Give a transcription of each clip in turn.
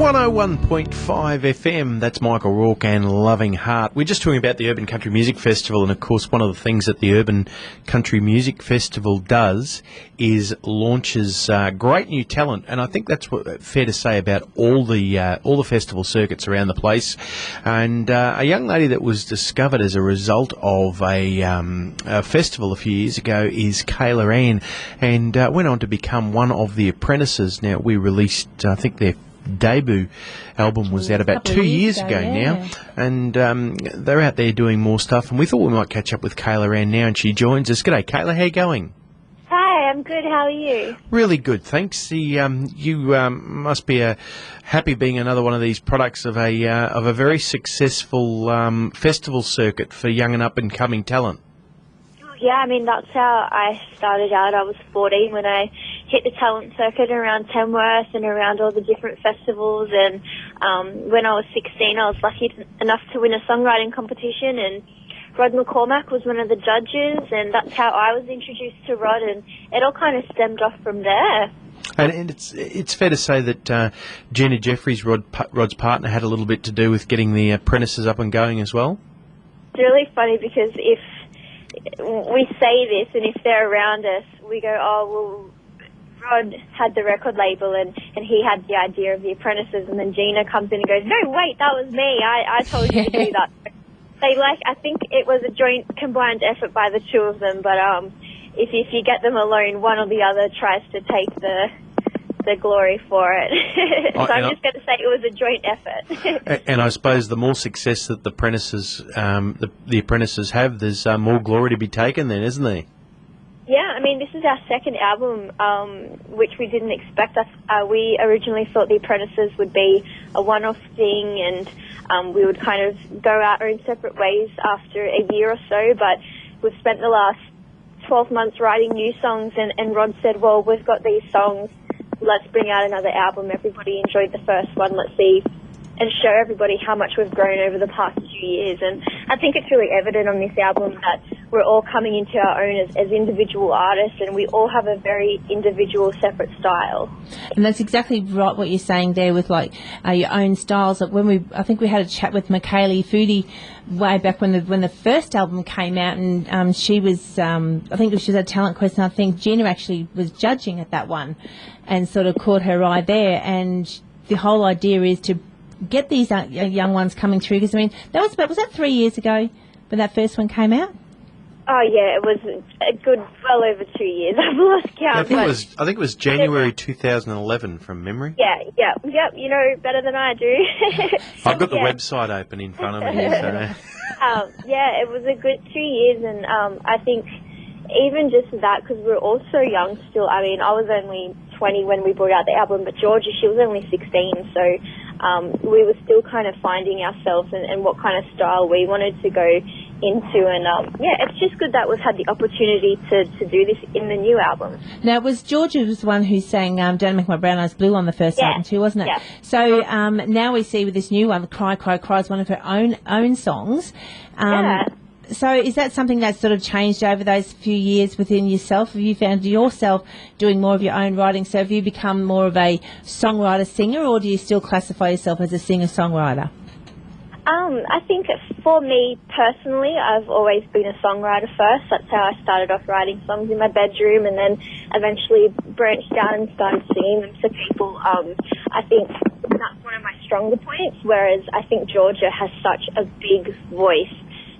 101.5 FM, that's Michael Rourke and Loving Heart. We're just talking about the Urban Country Music Festival, and of course one of the things that the Urban Country Music Festival does is launches great new talent, and I think that's fair to say about all the festival circuits around the place. And a young lady that was discovered as a result of a festival a few years ago is Kaylah and went on to become one of the Apprentices. Now, we released, I think, their debut album was out about 2 years ago now, and they're out there doing more stuff, and we thought we might catch up with Kaylah now, and she joins us. G'day, Kaylah, how you going? Hi, I'm good. How are you? Really good, thanks. You must be happy being another one of these products of a very successful festival circuit for young and up-and-coming talent. Yeah, I mean, that's how I started out. I was 14 when I hit the talent circuit around Tamworth and around all the different festivals. And when I was 16, I was lucky enough to win a songwriting competition, and Rod McCormack was one of the judges, and that's how I was introduced to Rod, and it all kind of stemmed off from there. And it's fair to say that Gina Jeffries, Rod's partner, had a little bit to do with getting the Apprentices up and going as well? It's really funny because if we say this and if they're around us, we go, oh, well, Rod had the record label and he had the idea of the Apprentices, and then Gina comes in and goes, no, wait, that was me. I told you to do that. I think it was a joint combined effort by the two of them, but if you get them alone, one or the other tries to take the glory for it. So I'm just going to say it was a joint effort. And I suppose the more success that the Apprentices have, there's more glory to be taken then, isn't there? Yeah, I mean, this is our second album, which we didn't expect. We originally thought the Apprentices would be a one-off thing, and we would kind of go our own separate ways after a year or so, but we've spent the last 12 months writing new songs, and Rod said, well, we've got these songs, let's bring out another album. Everybody enjoyed the first one. Let's see and show everybody how much we've grown over the past few years. And I think it's really evident on this album that we're all coming into our own as individual artists, and we all have a very individual, separate style. And that's exactly right what you're saying there with your own styles. Like I think we had a chat with Kaylah Foodie way back when the first album came out, and she was I think she was at Talent Quest, and I think Gina actually was judging at that one, and sort of caught her eye there. And the whole idea is to get these young ones coming through, because I mean was that 3 years ago when that first one came out? Oh yeah, it was a good well over 2 years. I've lost count. I think it was January 2011 from memory. Yeah. You know better than I do. I've got the website open in front of me. So. Yeah, it was a good 2 years, and I think even just that, because we're all so young still. I mean, I was only 20 when we brought out the album, but Georgia, she was only 16, so we were still kind of finding ourselves and what kind of style we wanted to go into, and it's just good that we've had the opportunity to do this in the new album. Now, Georgia was the one who sang Don't Make My Brown Eyes Blue on the first album too, wasn't it? Yeah. So now we see with this new one, Cry, Cry, Cry is one of her own songs. So is that something that's sort of changed over those few years within yourself? Have you found yourself doing more of your own writing? So have you become more of a songwriter-singer, or do you still classify yourself as a singer-songwriter? I think for me personally, I've always been a songwriter first. That's how I started off writing songs in my bedroom, and then eventually branched out and started singing them to people. I think that's one of my stronger points, whereas I think Georgia has such a big voice.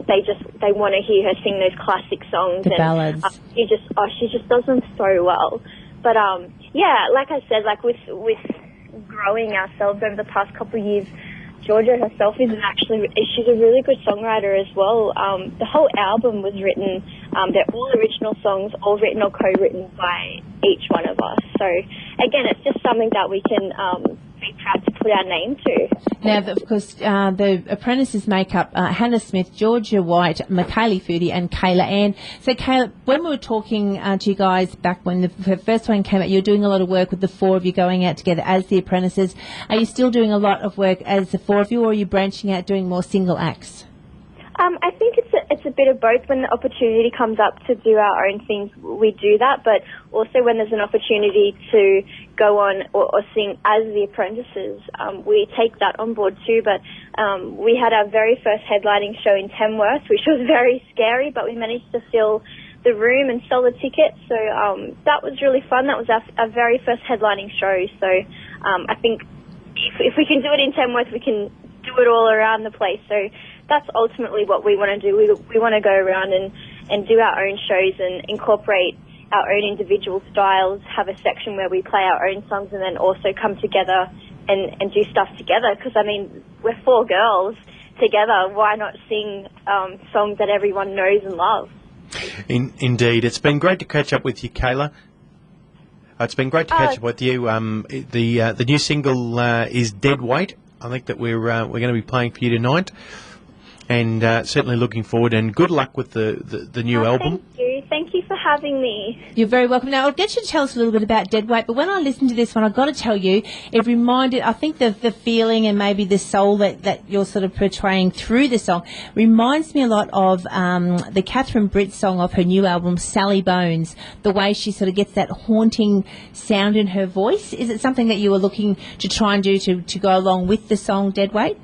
They want to hear her sing those classic songs. The ballads. She just does them so well. But like I said, like with growing ourselves over the past couple of years, Georgia herself she's a really good songwriter as well. The whole album was written, they're all original songs, all written or co-written by each one of us. So again, it's just something that we can be proud to put our name to. Now, of course, the Apprentices make up Hannah Smith, Georgia White, Kaylah Foodie and Kaylah. So Kaylah, when we were talking to you guys back when the first one came out, you were doing a lot of work with the four of you going out together as the Apprentices. Are you still doing a lot of work as the four of you, or are you branching out doing more single acts? I think it's a bit of both. When the opportunity comes up to do our own things, we do that. But also when there's an opportunity to go on or sing as the Apprentices, we take that on board too. But we had our very first headlining show in Tamworth, which was very scary, but we managed to fill the room and sell the tickets. So that was really fun. That was our very first headlining show. So I think if we can do it in Tamworth, we can do it all around the place. So that's ultimately what we want to do. We want to go around and do our own shows and incorporate our own individual styles, have a section where we play our own songs, and then also come together and do stuff together. Because, I mean, we're 4 girls together. Why not sing songs that everyone knows and loves? Indeed. It's been great to catch up with you, Kaylah. It's been great to catch up with you. The new single is Dead Weight. I think that we're going to be playing for you tonight. And certainly looking forward, and good luck with the new album. Thank you. Thank you for having me. You're very welcome. Now, I'll get you to tell us a little bit about Dead Weight, but when I listened to this one, I've got to tell you, it reminded, I think the feeling and maybe the soul that you're sort of portraying through the song reminds me a lot of the Catherine Britt song of her new album, Sally Bones, the way she sort of gets that haunting sound in her voice. Is it something that you were looking to try and do to go along with the song Dead Weight?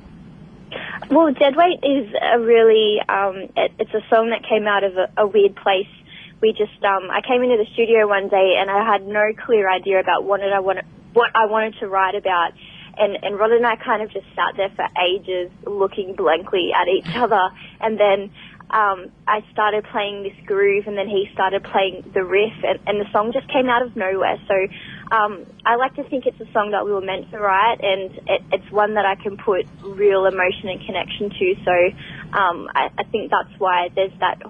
Well, Deadweight is a really, it's a song that came out of a weird place. We just, I came into the studio one day and I had no clear idea about what I wanted to write about. And Rod and I kind of just sat there for ages looking blankly at each other. And then I started playing this groove, and then he started playing the riff, and the song just came out of nowhere. So I like to think it's a song that we were meant to write, and it's one that I can put real emotion and connection to. So I think that's why there's that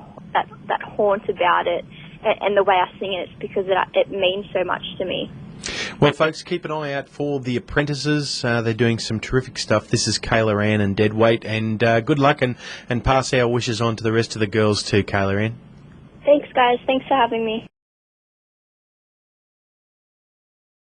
haunt about it, and the way I sing it, it's because it means so much to me. Well, folks, keep an eye out for the Apprentices. They're doing some terrific stuff. This is Kaylah Ann and Dead Weight, and good luck, and pass our wishes on to the rest of the girls too, Kaylah Ann. Thanks, guys. Thanks for having me.